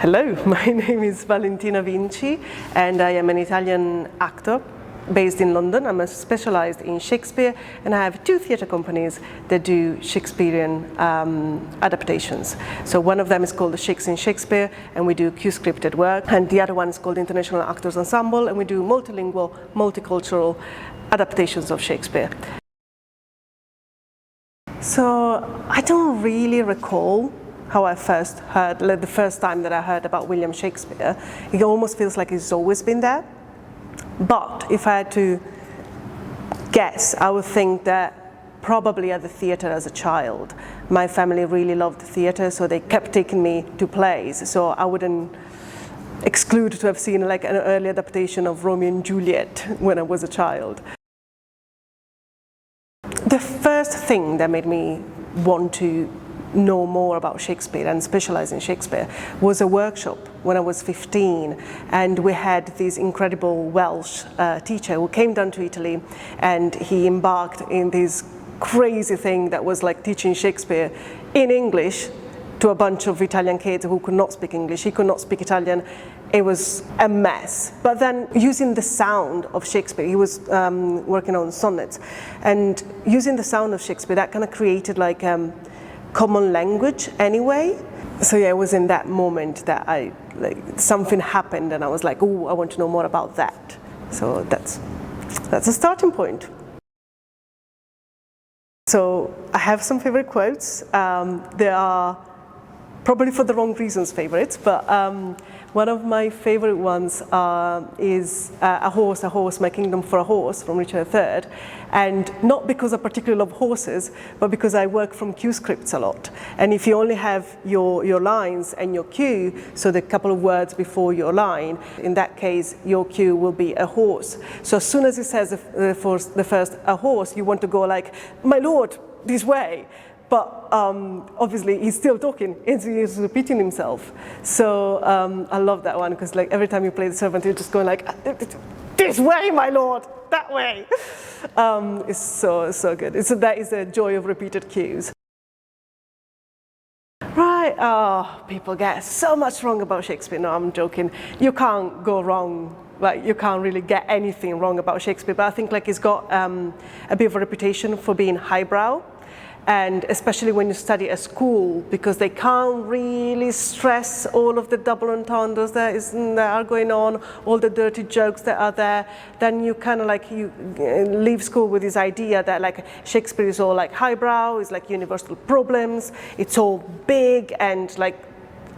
Hello, my name is Valentina Vinci and I am an Italian actor based in London. I'm specialized in Shakespeare and I have two theatre companies that do Shakespearean adaptations. So one of them is called the Shakes in Shakespeare and we do Q-scripted work, and the other one is called International Actors Ensemble and we do multilingual, multicultural adaptations of Shakespeare. So I don't really recall how I first heard, like the first time that I heard about William Shakespeare. It almost feels like it's always been there. But if I had to guess, I would think that probably at the theatre as a child. My family really loved theatre, so they kept taking me to plays. So I wouldn't exclude to have seen like an early adaptation of Romeo and Juliet when I was a child. The first thing that made me want to know more about Shakespeare and specialize in Shakespeare was a workshop when I was 15, and we had this incredible Welsh teacher who came down to Italy, and he embarked in this crazy thing that was like teaching Shakespeare in English to a bunch of Italian kids who could not speak English. He could not speak Italian. It was a mess. But then using the sound of Shakespeare, he was working on sonnets, and using the sound of Shakespeare, that kind of created like common language anyway. So yeah, it was in that moment that something happened and I was like, oh, I want to know more about that. So that's a starting point. So I have some favorite quotes. They are probably for the wrong reasons favorites, but one of my favorite ones is a horse, my kingdom for a horse, from Richard III. And not because I particularly love horses, but because I work from cue scripts a lot. And if you only have your lines and your cue, so the couple of words before your line, in that case, your cue will be a horse. So as soon as it says the first a horse, you want to go like, my lord, this way. But obviously he's still talking, he's repeating himself. So I love that one, because like every time you play the servant, you're just going like, this way, my lord, that way. It's so good. So that is the joy of repeated cues. Right, people get so much wrong about Shakespeare. No, I'm joking. You can't go wrong. Like, you can't really get anything wrong about Shakespeare, but I think like he's got a bit of a reputation for being highbrow. And especially when you study at school, because they can't really stress all of the double entendres that are going on, all the dirty jokes that are there, then you kind of like, you leave school with this idea that like Shakespeare is all like highbrow, it's like universal problems, it's all big and like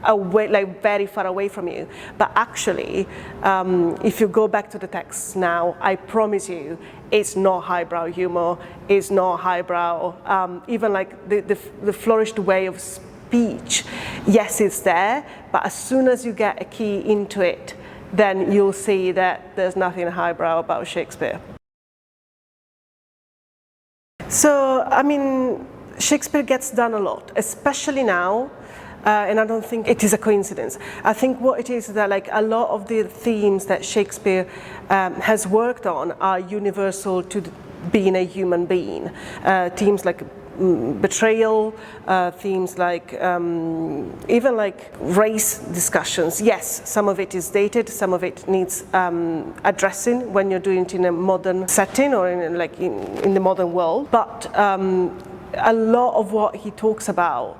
away, like very far away from you. But actually, if you go back to the text now, I promise you, it's not highbrow humor, it's not highbrow, even like the flourished way of speech. Yes, it's there, but as soon as you get a key into it, then you'll see that there's nothing highbrow about Shakespeare. So, I mean, Shakespeare gets done a lot, especially now. And I don't think it is a coincidence. I think what it is that like a lot of the themes that Shakespeare has worked on are universal to being a human being. Themes like betrayal, themes like even like race discussions. Yes, some of it is dated, some of it needs addressing when you're doing it in a modern setting or in the modern world. But a lot of what he talks about,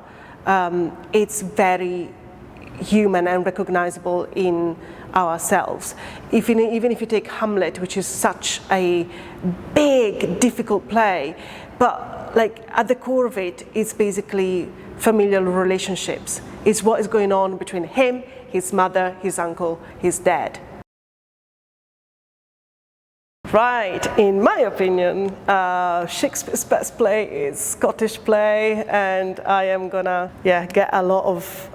it's very human and recognizable in ourselves. Even if you take Hamlet, which is such a big, difficult play, but like at the core of it, it's basically familial relationships. It's what is going on between him, his mother, his uncle, his dad. Right, in my opinion, Shakespeare's best play is Scottish play, and I am gonna get a lot of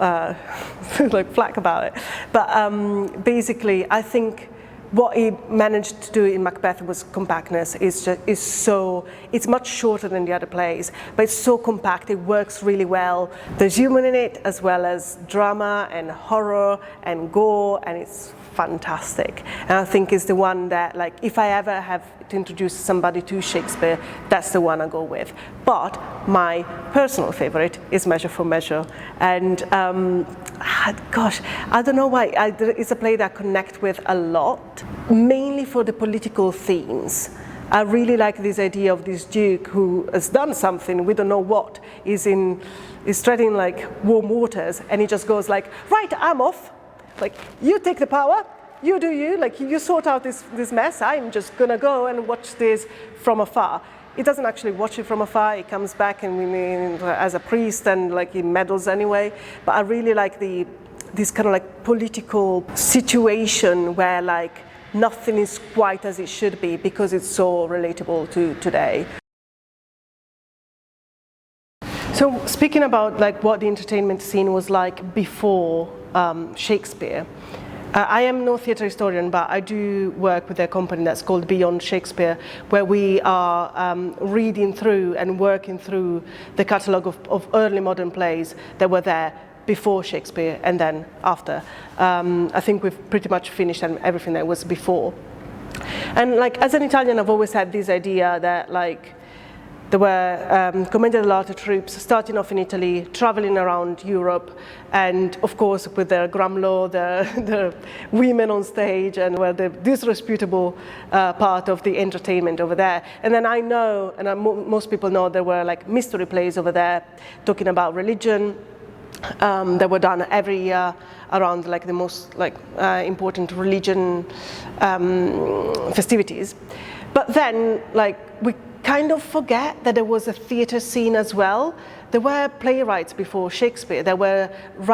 like flack about it. But basically, I think what he managed to do in Macbeth was compactness. It's much shorter than the other plays, but it's so compact, it works really well. There's humor in it, as well as drama and horror and gore, and it's fantastic. And I think it's the one that, like, if I ever have to introduce somebody to Shakespeare, that's the one I go with. But my personal favorite is Measure for Measure. And gosh, I don't know why. It's a play that I connect with a lot, mainly for the political themes. I really like this idea of this duke who has done something, we don't know what, is treading like warm waters, and he just goes like, right, I'm off. Like, you take the power, you do you, like you sort out this mess, I'm just gonna go and watch this from afar. He doesn't actually watch it from afar, he comes back and as a priest and like he meddles anyway. But I really like this kind of like political situation where like nothing is quite as it should be because it's so relatable to today. So speaking about like what the entertainment scene was like before Shakespeare, I am no theatre historian, but I do work with a company that's called Beyond Shakespeare, where we are reading through and working through the catalogue of early modern plays that were there before Shakespeare and then after. I think we've pretty much finished everything that was before. And like as an Italian, I've always had this idea that like there were commended art troops starting off in Italy, traveling around Europe, and of course with their Gramlo, the women on stage, and were the disreputable part of the entertainment over there. And then I know, and most people know, there were like mystery plays over there talking about religion. That were done every year around like the most like important religion festivities. But then like we kind of forget that there was a theatre scene as well. There were playwrights before Shakespeare that were,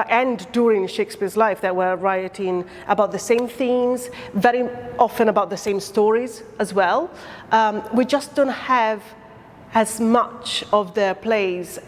and during Shakespeare's life, that were writing about the same themes, very often about the same stories as well. We just don't have as much of their plays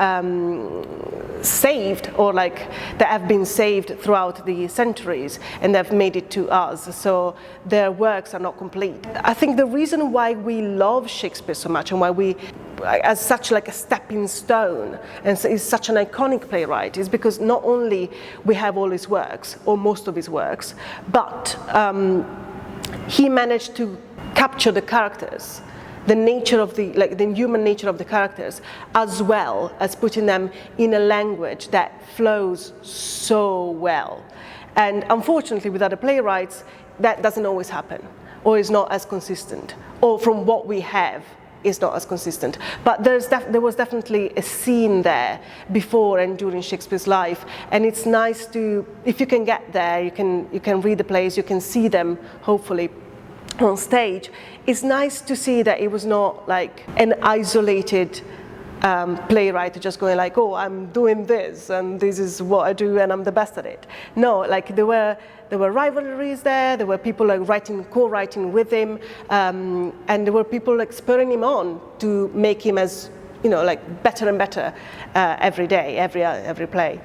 saved, or like that have been saved throughout the centuries and they've made it to us, so their works are not complete. I think the reason why we love Shakespeare so much and why we, as such like a stepping stone and is such an iconic playwright, is because not only we have all his works, or most of his works, but he managed to capture the characters, the nature of the human nature of the characters, as well as putting them in a language that flows so well. And unfortunately, with other playwrights, that doesn't always happen, or is not as consistent, or from what we have is not as consistent. But there was definitely a scene there before and during Shakespeare's life, and it's nice to, if you can get there, you can read the plays, you can see them, hopefully, on stage. It's nice to see that it was not like an isolated playwright just going like, oh, I'm doing this and this is what I do and I'm the best at it. No, like there were rivalries there were people like co-writing with him, and there were people like spurring him on to make him as, you know, like better and better every day, every play.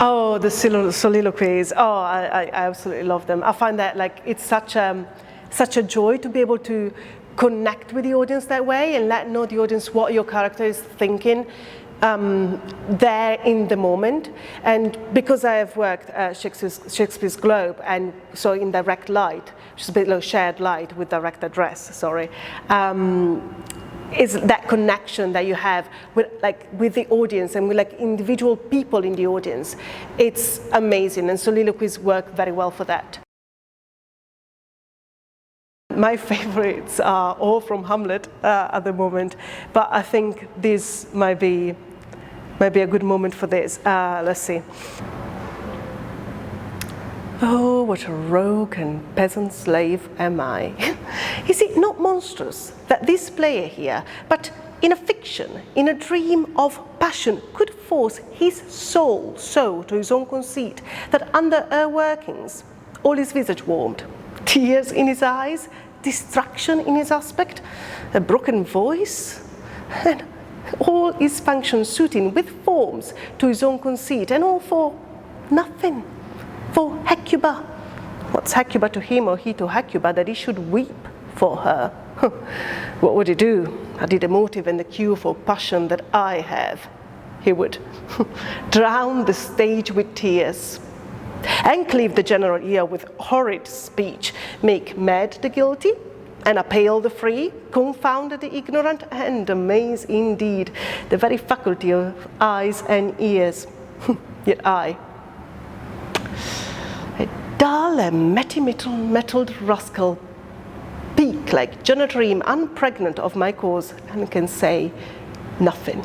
Oh, the soliloquies. Oh, I absolutely love them. I find that like it's such a joy to be able to connect with the audience that way and let know the audience what your character is thinking there in the moment. And because I have worked at Shakespeare's Globe, and so in direct light, which is a bit like shared light with direct address, sorry, is that connection that you have with the audience and with like individual people in the audience. It's amazing, and soliloquies work very well for that. My favorites are all from Hamlet at the moment, but I think this might be a good moment for this. Let's see. Oh, what a rogue and peasant slave am I. Is it not monstrous that this player here, but in a fiction, in a dream of passion, could force his soul so to his own conceit that under her workings all his visage warmed, tears in his eyes, distraction in his aspect, a broken voice, and all his functions suiting with forms to his own conceit, and all for nothing. For Hecuba. What's Hecuba to him or he to Hecuba that he should weep for her? What would he do? Had he the motive and the cue for passion that I have? He would drown the stage with tears. and cleave the general ear with horrid speech, make mad the guilty, and appal the free, confound the ignorant, and amaze indeed the very faculty of eyes and ears. Yet I, a dull and mettled rascal, speak like Jonathan unpregnant of my cause, and can say nothing.